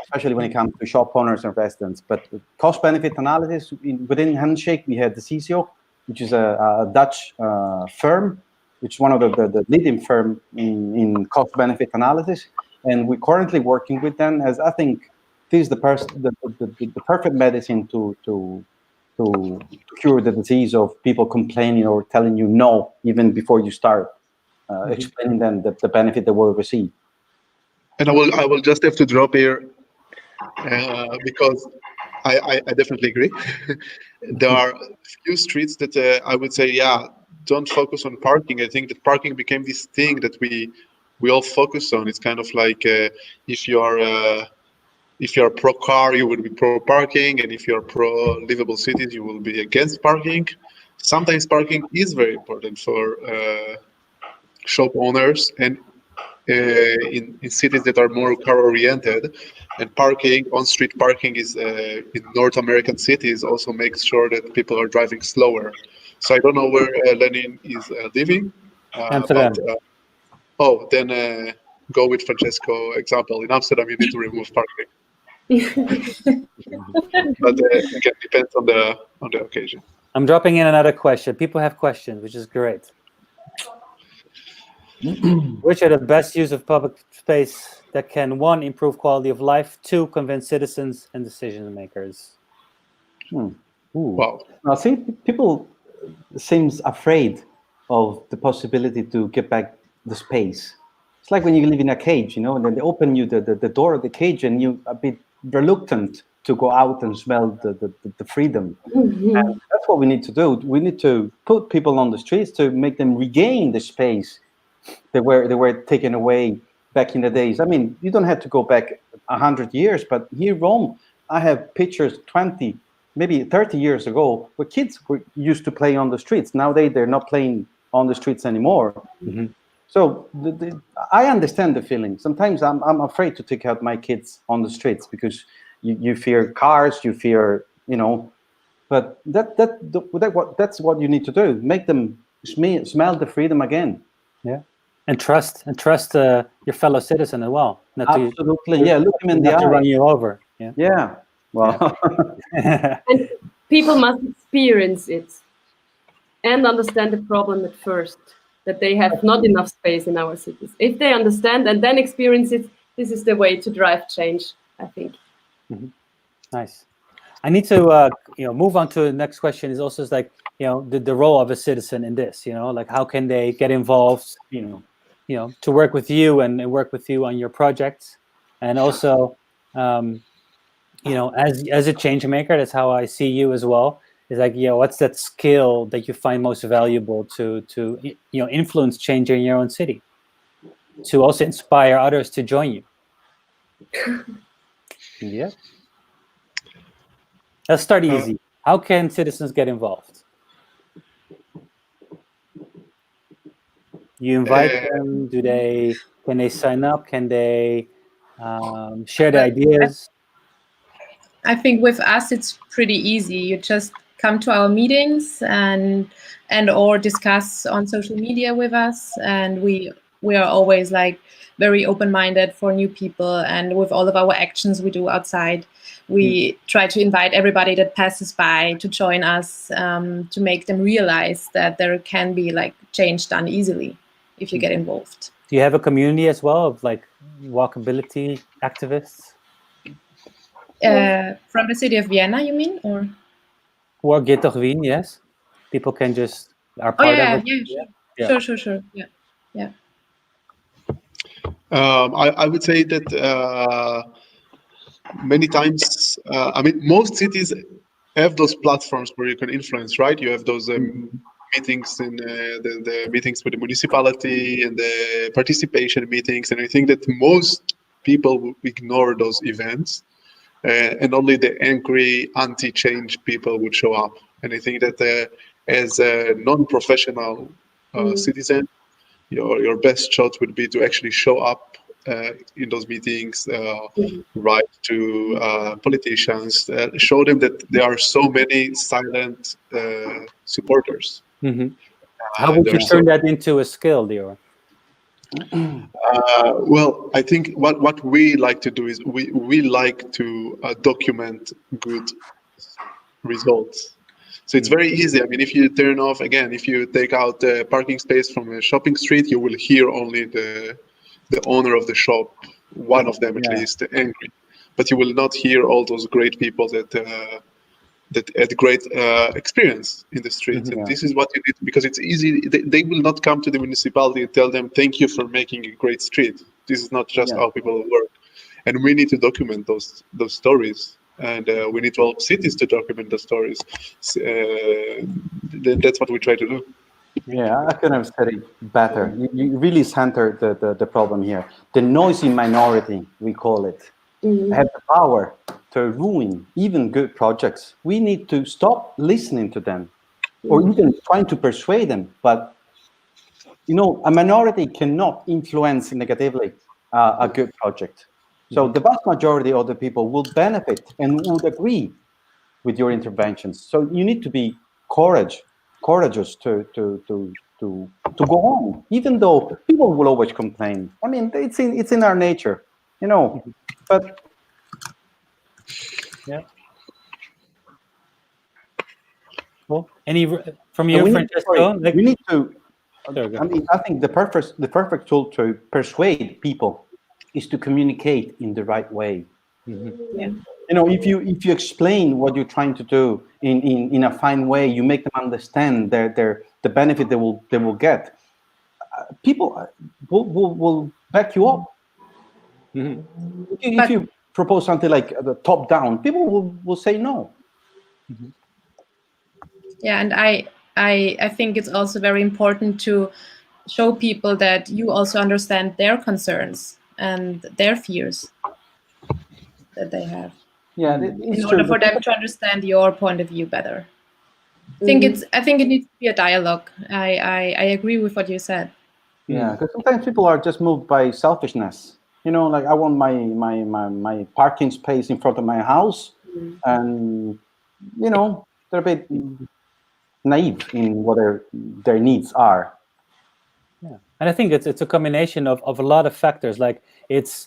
especially when it comes to shop owners and residents. But cost-benefit analysis within Handshake, we had the CISO, which is a Dutch firm, which is one of the leading firm in cost-benefit analysis, and we're currently working with them, as I think this is the perfect medicine to cure the disease of people complaining or telling you no even before you start explaining them the benefit they will receive. And I will just have to drop here because I definitely agree. There are few streets that I would say, don't focus on parking. I think that parking became this thing that we all focus on. It's kind of like if you're pro car, you will be pro parking, and if you're pro livable cities, you will be against parking. Sometimes parking is very important for shop owners, and in cities that are more car oriented, and parking, on-street parking is in North American cities also makes sure that people are driving slower. So I don't know where Lenin is living. Amsterdam. Then go with Francesco example. In Amsterdam, you need to remove parking. But again, depends on the occasion. I'm dropping in another question. People have questions, which is great. Which are the best use of public space that can, 1, improve quality of life, 2, convince citizens and decision makers? Wow. I think people seems afraid of the possibility to get back the space. It's like when you live in a cage, and then they open you the door of the cage, and you're a bit reluctant to go out and smell the freedom. And that's what we need to do. We need to put people on the streets to make them regain the space they were taken away back in the days. I mean, you don't have to go back 100 years, but here in Rome, I have pictures 20, maybe 30 years ago where kids used to play on the streets. Nowadays, they're not playing on the streets anymore. Mm-hmm. So I understand the feeling. Sometimes I'm afraid to take out my kids on the streets because you fear cars, you fear, but that's what you need to do. Make them smell the freedom again. Yeah. And trust your fellow citizen as well. Absolutely. Look him in the eye. To run you over. Yeah. Well. Yeah. And people must experience it and understand the problem at first, that they have not enough space in our cities. If they understand and then experience it, this is the way to drive change, I think. Mm-hmm. Nice. I need to move on to the next question. Is also the role of a citizen in this. Like how can they get involved? To work with you and work with you on your projects, and also, as a change maker, that's how I see you as well. Is like, what's that skill that you find most valuable to influence change in your own city, to also inspire others to join you. Yeah. Let's start easy. How can citizens get involved? You invite them. Can they sign up? Can they share their ideas? I think with us it's pretty easy. You just come to our meetings and or discuss on social media with us, and we are always like very open-minded for new people, and with all of our actions we do outside, we try to invite everybody that passes by to join us, to make them realize that there can be like change done easily if you get involved. Do you have a community as well of like walkability activists? From the city of Vienna, you mean, or geht-doch Wien? Yes, people can just are part of it. Yeah. Sure. Yeah. I would say that many times, most cities have those platforms where you can influence, right? You have those meetings in the meetings with the municipality and the participation meetings, and I think that most people will ignore those events, and only the angry anti-change people would show up. And I think that as a non-professional citizen, your best shot would be to actually show up in those meetings, write to politicians, show them that there are so many silent supporters. Mm-hmm. How would you turn that into a skill, Lior? Well, I think what we like to do is we like to document good results. So it's very easy. I mean, if you turn off, again, if you take out the parking space from a shopping street, you will hear only the owner of the shop, one of them at least, angry. But you will not hear all those great people that had great experience in the streets. And this is what you need, because it's easy. They will not come to the municipality and tell them, thank you for making a great street. This is not just how people work. And we need to document those stories. and we need to help cities to document the stories. That's what we try to do. Yeah, I couldn't have said it better. You really centered the problem here. The noisy minority, we call it, have the power to ruin even good projects. We need to stop listening to them, or even trying to persuade them. But a minority cannot influence negatively a good project. So the vast majority of the people will benefit and would agree with your interventions. So you need to be courageous to go on, even though people will always complain. I mean, it's in our nature, But yeah. Well, any from you, Francesco? We need to. There we go. I mean, I think the perfect tool to persuade people is to communicate in the right way. Yeah. If you explain what you're trying to do in a fine way, you make them understand the benefit they will get. People will back you up. If you propose something like the top down, people will say no. Yeah, and I think it's also very important to show people that you also understand their concerns and their fears that they have. Yeah, in order for them to understand your point of view better. I think it needs to be a dialogue. I agree with what you said. Yeah, because sometimes people are just moved by selfishness. Like I want my parking space in front of my house, and they're a bit naive in what their needs are. Yeah, and I think it's a combination of a lot of factors. Like it's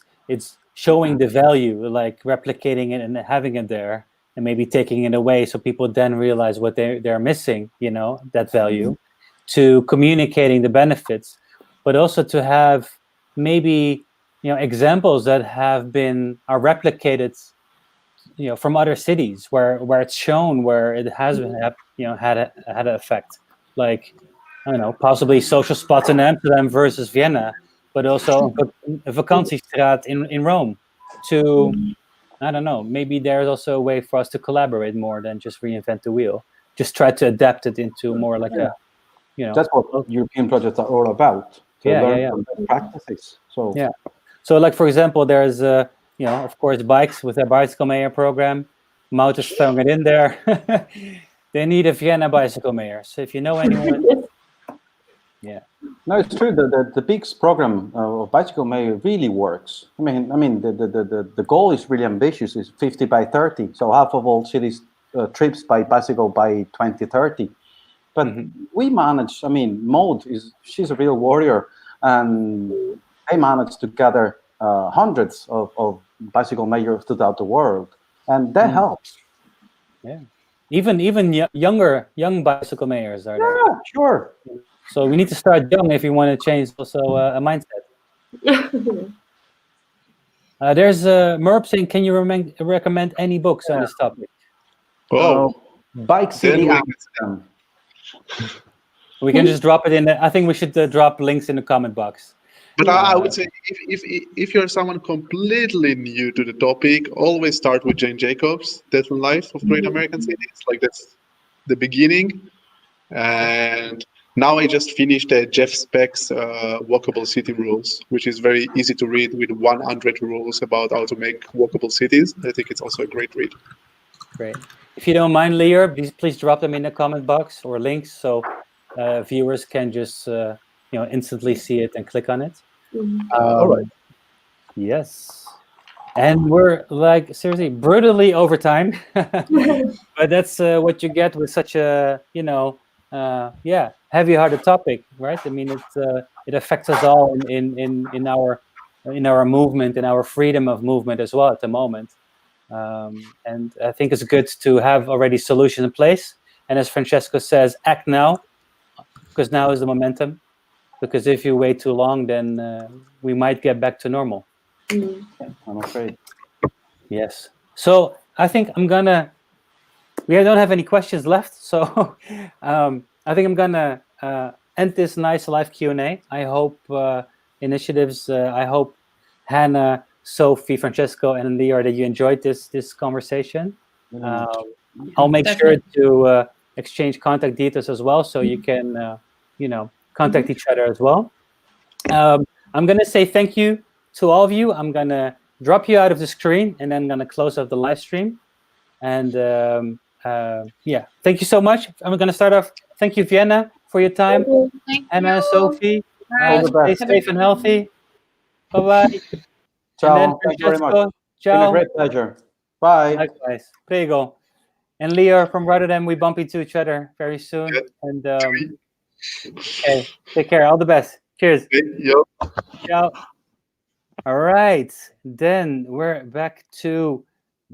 showing the value, like replicating it and having it there, and maybe taking it away, so people then realize what they're missing. That value, to communicating the benefits, but also to have maybe examples that are replicated, from other cities where it's shown where it has been had an effect, like I don't know, possibly social spots in Amsterdam versus Vienna, but also a Vakantiestraat in Rome. To I don't know, maybe there's also a way for us to collaborate more than just reinvent the wheel. Just try to adapt it into more like That's what European projects are all about. To learn from best practices. So yeah. So like for example, there's of course bikes with their bicycle mayor program. Mout is throwing it in there. They need a Vienna bicycle mayor. So if you know anyone, yeah. No, it's true. The BYCS program of bicycle mayor really works. I mean, the goal is really ambitious. It's 50 by 30. So half of all cities trips by bicycle by 2030. But we managed. I mean, Maud she's a real warrior, and they managed to gather hundreds of bicycle mayors throughout the world, and that helps. Yeah, even young bicycle mayors are there. Yeah, sure. So we need to start young if you want to change also a mindset. There's Merp saying, can you recommend any books on this topic? Oh, Bike City Amsterdam. We can just drop it in. I think we should drop links in the comment box. But I would say if you're someone completely new to the topic, always start with Jane Jacobs' Death and Life of Great American Cities. Like that's the beginning. And now I just finished Jeff Speck's Walkable City Rules, which is very easy to read with 100 rules about how to make walkable cities. I think it's also a great read. Great. If you don't mind, Lior, please drop them in the comment box or links so viewers can just instantly see it and click on it. All right. Yes. And we're like seriously brutally over time, but that's what you get with such a heavy-hearted topic, right? I mean, it affects us all in our movement, in our freedom of movement as well at the moment. And I think it's good to have already solutions in place. And as Francesco says, act now, because now is the momentum. Because if you wait too long, then we might get back to normal. I'm afraid. Yes. So I think we don't have any questions left. So I think I'm gonna end this nice live Q&A. I hope initiatives. I hope Hannah Sophie, Francesco, and Lior that you enjoyed this conversation. I'll make Definitely. sure to exchange contact details as well, so you can, contact each other as well. I'm going to say thank you to all of you. I'm going to drop you out of the screen, and then I'm going to close off the live stream. And thank you so much. I'm going to start off. Thank you, Vienna, for your time. Thank Anna, you. Sophie, Bye. stay safe and healthy. Bye-bye. Ciao. And then Thank you very much. Francesco, It's been a ciao. great pleasure. Bye. Likewise. Prego. And Lior from Rotterdam, we bump into each other very soon. Yeah. And okay, take care. All the best. Cheers. Yo. Ciao. All right. Then we're back to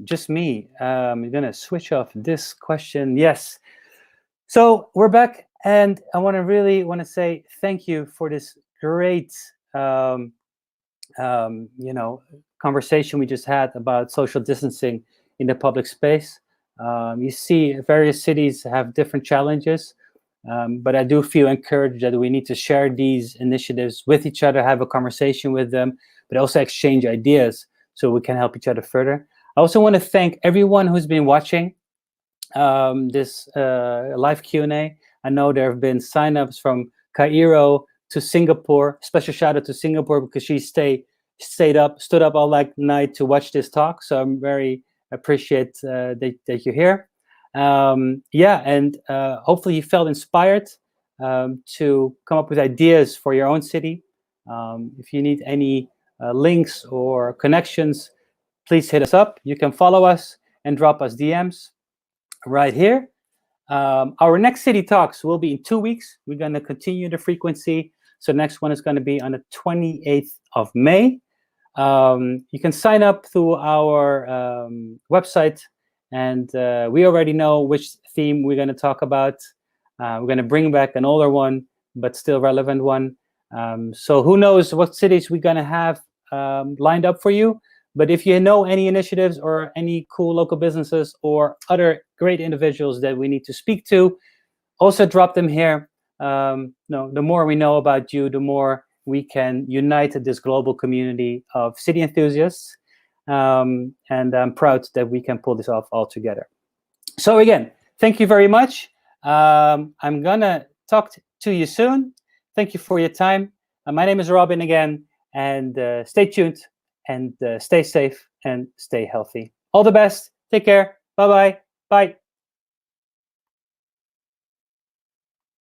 just me. I'm going to switch off this question. Yes. So we're back, and I really want to say thank you for this great, conversation we just had about social distancing in the public space. You see, various cities have different challenges, but I do feel encouraged that we need to share these initiatives with each other, have a conversation with them, but also exchange ideas so we can help each other further. I also want to thank everyone who's been watching this live Q&A. I know there have been signups from Cairo to Singapore. Special shout out to Singapore because she stood up all night to watch this talk. So I'm very appreciate that you're here. And hopefully you felt inspired to come up with ideas for your own city. If you need any links or connections, please hit us up. You can follow us and drop us DMs right here. Our next city talks will be in 2 weeks. We're going to continue the frequency. So next one is going to be on the 28th of May. You can sign up through our website, and we already know which theme we're going to talk about. We're going to bring back an older one, but still relevant one. So who knows what cities we're going to have lined up for you. But if you know any initiatives or any cool local businesses or other great individuals that we need to speak to, also drop them here. The more we know about you, the more we can unite this global community of city enthusiasts. And I'm proud that we can pull this off all together. So again, thank you very much. I'm going to talk to you soon. Thank you for your time. My name is Robin again, and stay tuned and stay safe and stay healthy. All the best. Take care. Bye-bye. Bye.